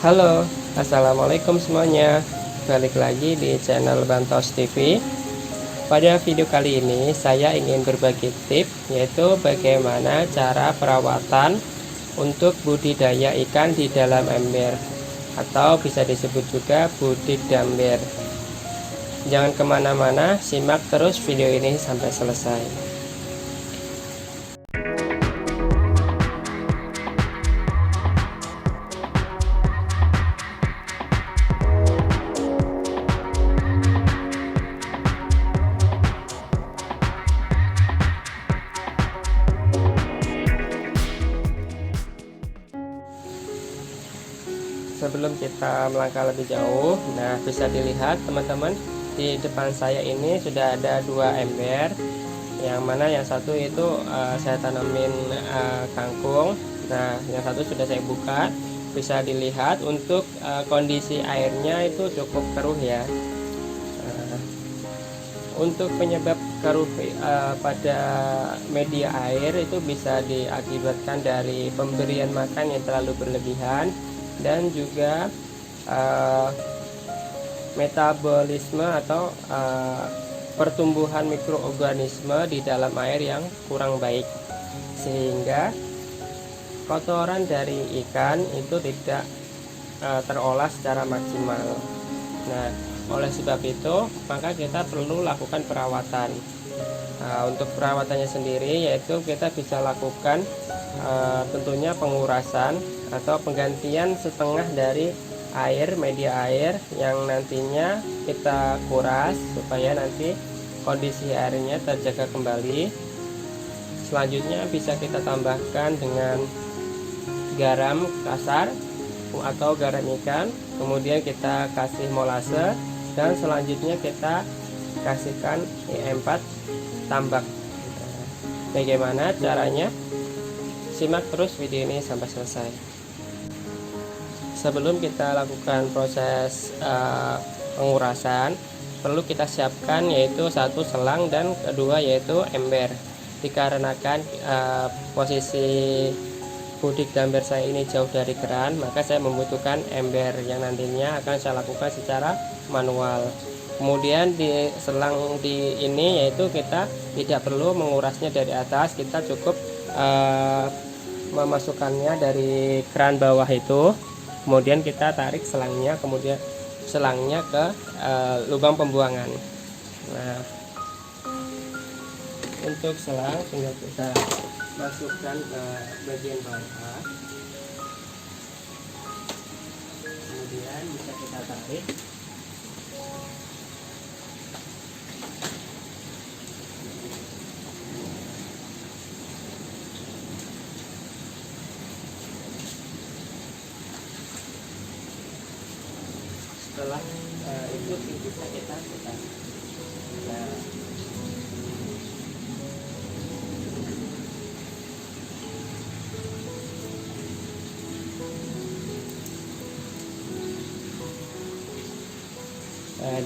Halo, assalamualaikum semuanya. Balik lagi di channel Bantos TV. Pada video kali ini saya ingin berbagi tips, yaitu bagaimana cara perawatan untuk budidaya ikan di dalam ember, atau bisa disebut juga budidamber. Jangan kemana-mana, simak terus video ini sampai selesai. Sebelum kita melangkah lebih jauh, nah bisa dilihat teman-teman, di depan saya ini sudah ada dua ember, yang mana yang satu itu saya tanamin kangkung. Nah yang satu sudah saya buka, bisa dilihat untuk kondisi airnya itu cukup keruh ya. Untuk penyebab keruh pada media air itu bisa diakibatkan dari pemberian makan yang terlalu berlebihan, dan juga metabolisme atau pertumbuhan mikroorganisme di dalam air yang kurang baik, sehingga kotoran dari ikan itu tidak terolah secara maksimal. Nah, oleh sebab itu maka kita perlu lakukan perawatan. Untuk perawatannya sendiri yaitu kita bisa lakukan tentunya pengurasan atau penggantian setengah dari media air yang nantinya kita kuras supaya nanti kondisi airnya terjaga kembali. Selanjutnya bisa kita tambahkan dengan garam kasar atau garam ikan, kemudian kita kasih molase, dan selanjutnya kita kasihkan E4 tambak. Bagaimana caranya? Simak terus video ini sampai selesai. Sebelum kita lakukan proses pengurasan, perlu kita siapkan yaitu satu selang dan kedua yaitu ember. Dikarenakan posisi budidamber saya ini jauh dari keran, maka saya membutuhkan ember yang nantinya akan saya lakukan secara manual. Kemudian di selang di ini yaitu kita tidak perlu mengurasnya dari atas, kita cukup memasukkannya dari keran bawah itu, kemudian kita tarik selangnya, kemudian selangnya ke lubang pembuangan. Nah, untuk selang tinggal kita masukkan ke bagian bawah, kemudian bisa kita tarik. Setelah itu bisa kita putar. Nah,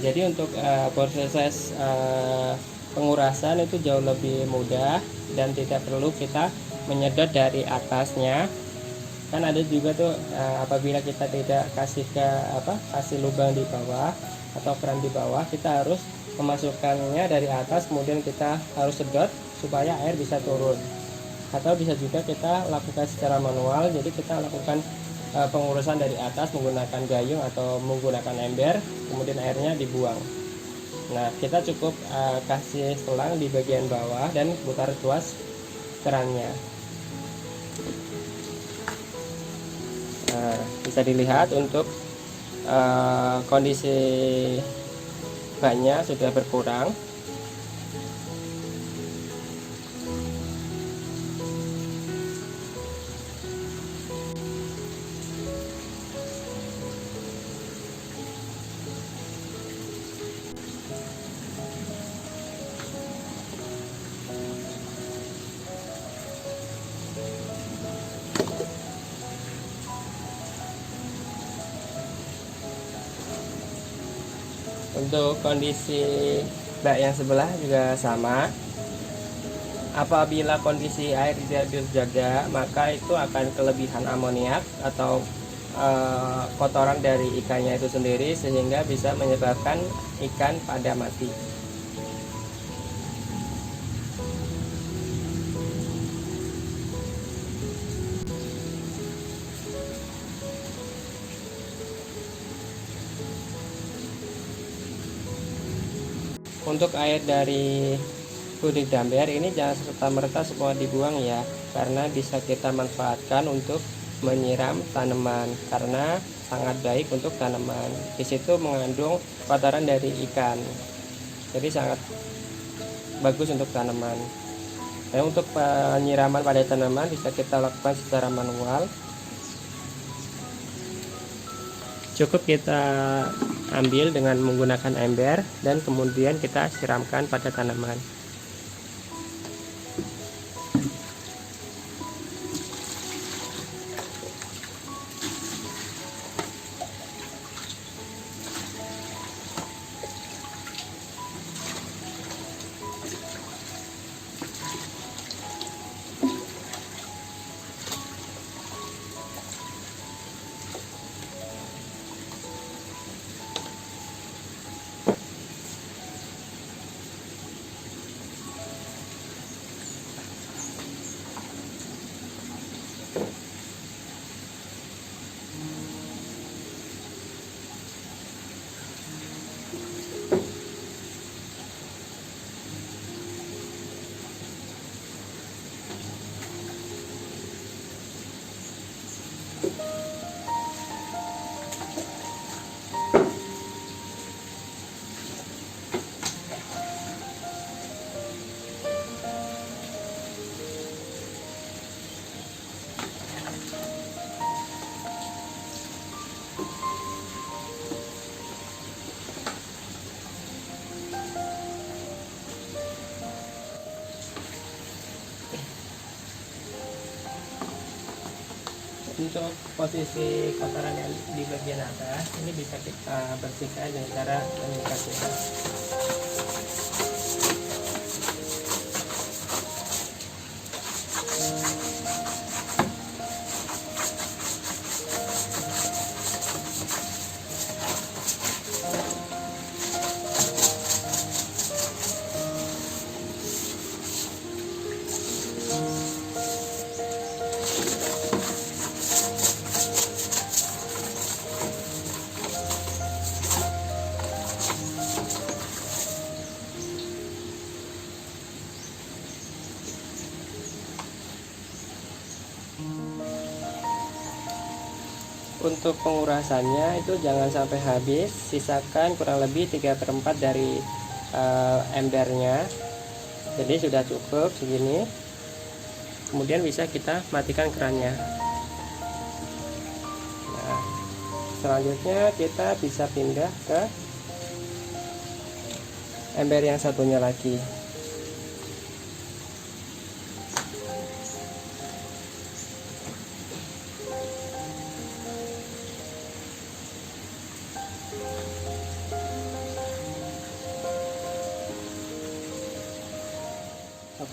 jadi untuk proses pengurasan itu jauh lebih mudah dan tidak perlu kita menyedot dari atasnya. Kan ada juga tuh apabila kita tidak kasih kasih lubang di bawah atau keran di bawah, kita harus memasukkannya dari atas, kemudian kita harus sedot supaya air bisa turun. Atau bisa juga kita lakukan secara manual, jadi kita lakukan pengurusan dari atas menggunakan gayung atau menggunakan ember, kemudian airnya dibuang. Nah, kita cukup kasih selang di bagian bawah dan putar tuas kerannya. Nah, bisa dilihat untuk kondisi bannya sudah berkurang. Untuk kondisi bak yang sebelah juga sama. Apabila kondisi air tidak terjaga, maka itu akan kelebihan amoniak atau kotoran dari ikannya itu sendiri, sehingga bisa menyebabkan ikan pada mati. Untuk air dari puding damber ini jangan serta-merta semua dibuang ya, karena bisa kita manfaatkan untuk menyiram tanaman, karena sangat baik untuk tanaman. Di situ mengandung kotoran dari ikan, jadi sangat bagus untuk tanaman. Nah, untuk penyiraman pada tanaman bisa kita lakukan secara manual. Cukup kita ambil dengan menggunakan ember dan kemudian kita siramkan pada tanaman. Untuk posisi kotoran yang di bagian atas ini bisa kita bersihkan dengan cara menyikatnya. Untuk pengurasannya itu jangan sampai habis, sisakan kurang lebih 3/4 dari embernya. Jadi sudah cukup segini. Kemudian bisa kita matikan kerannya. Nah, selanjutnya kita bisa pindah ke ember yang satunya lagi.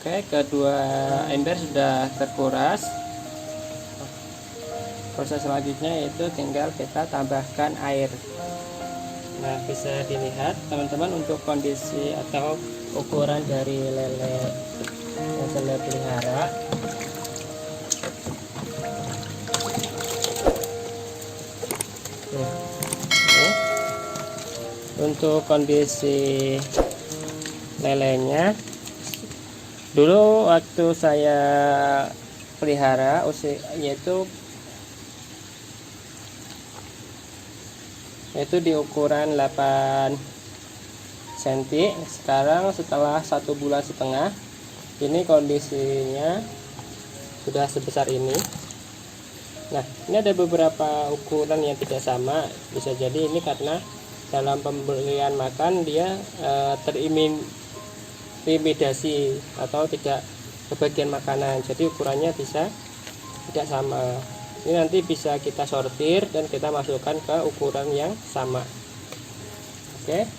Oke, kedua ember sudah terkuras. Proses selanjutnya yaitu tinggal kita tambahkan air. Nah, bisa dilihat teman-teman untuk kondisi atau ukuran dari lele yang saya pelihara. Nah, ini untuk kondisi lelenya. Dulu waktu saya pelihara usianya yaitu di ukuran 8 cm. Sekarang setelah 1,5 bulan ini kondisinya sudah sebesar ini. Nah, ini ada beberapa ukuran yang tidak sama. Bisa jadi ini karena dalam pemberian makan dia terintimidasi atau tidak kebagian makanan, jadi ukurannya bisa tidak sama. Ini nanti bisa kita sortir dan kita masukkan ke ukuran yang sama. Oke.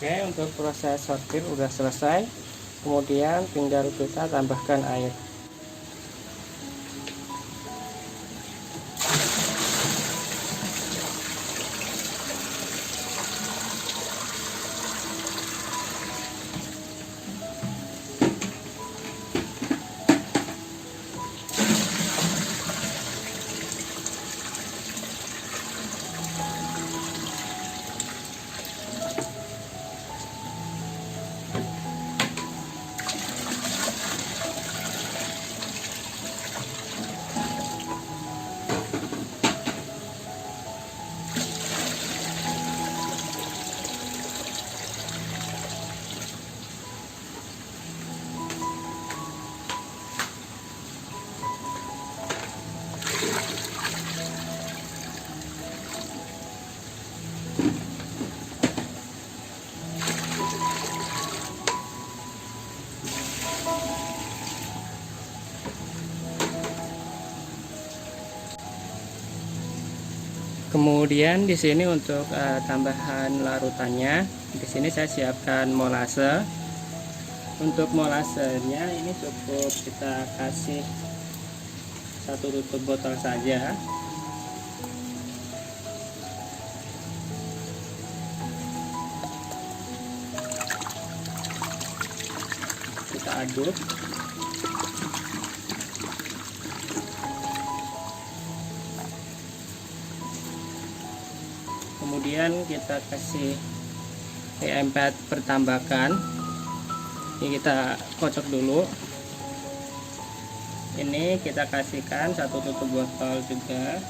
Oke, untuk proses sortir udah selesai. Kemudian tinggal kita tambahkan air. Kemudian di sini untuk tambahan larutannya, di sini saya siapkan molase. Untuk molasenya ini cukup kita kasih 1 tutup botol saja. Kita aduk. Kemudian kita kasih E4 pertambakan. Ini kita kocok dulu. Ini kita kasihkan 1 tutup botol juga.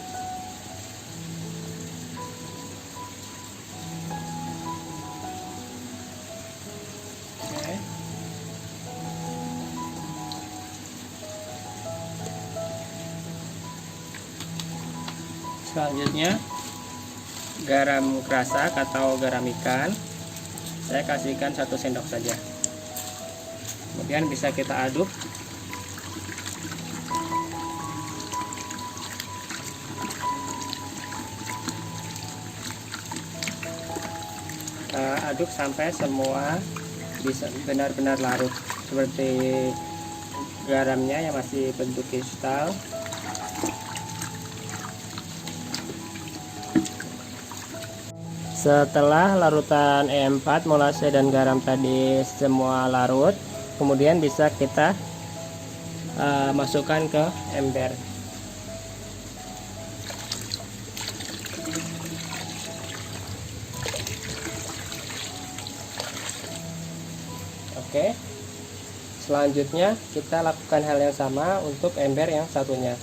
Oke. Selanjutnya garam kerasak atau garam ikan, saya kasihkan 1 sendok saja. Kemudian bisa kita aduk. Aduk sampai semua bisa benar-benar larut, seperti garamnya yang masih bentuk kristal. Setelah larutan E4, molase dan garam tadi semua larut, kemudian bisa kita masukkan ke ember. Oke. Selanjutnya kita lakukan hal yang sama untuk ember yang satunya.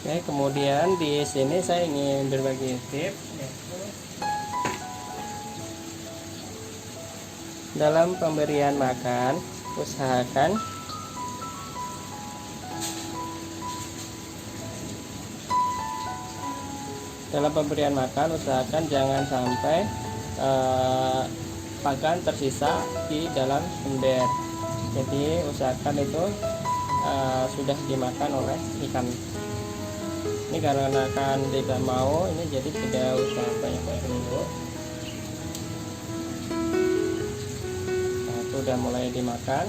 Oke, kemudian di sini saya ingin berbagi tips, yaitu dalam pemberian makan usahakan jangan sampai pakan tersisa di dalam ember. Jadi usahakan itu sudah dimakan oleh ikan. Ini karena kan tidak mau, ini jadi tidak usah banyak-banyak dulu. Nah, itu udah mulai dimakan.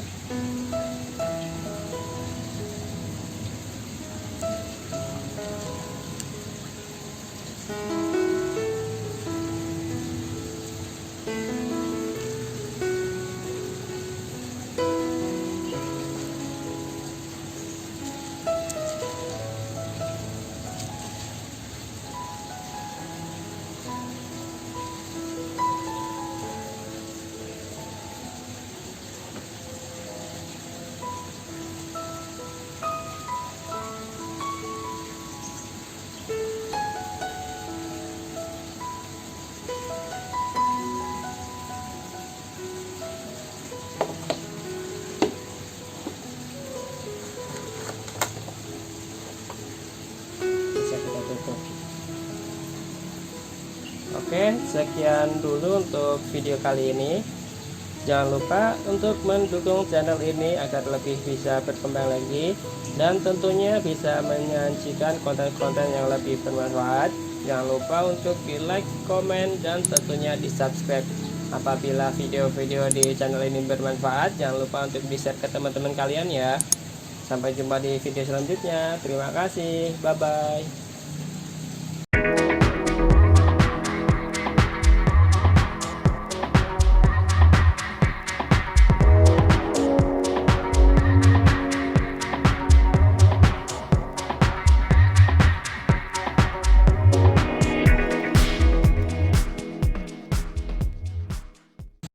Oke, sekian dulu untuk video kali ini. Jangan lupa untuk mendukung channel ini agar lebih bisa berkembang lagi, dan tentunya bisa menyajikan konten-konten yang lebih bermanfaat. Jangan lupa untuk di like, komen, dan tentunya di subscribe. Apabila video-video di channel ini bermanfaat, jangan lupa untuk di share ke teman-teman kalian ya. Sampai jumpa di video selanjutnya. Terima kasih, bye bye.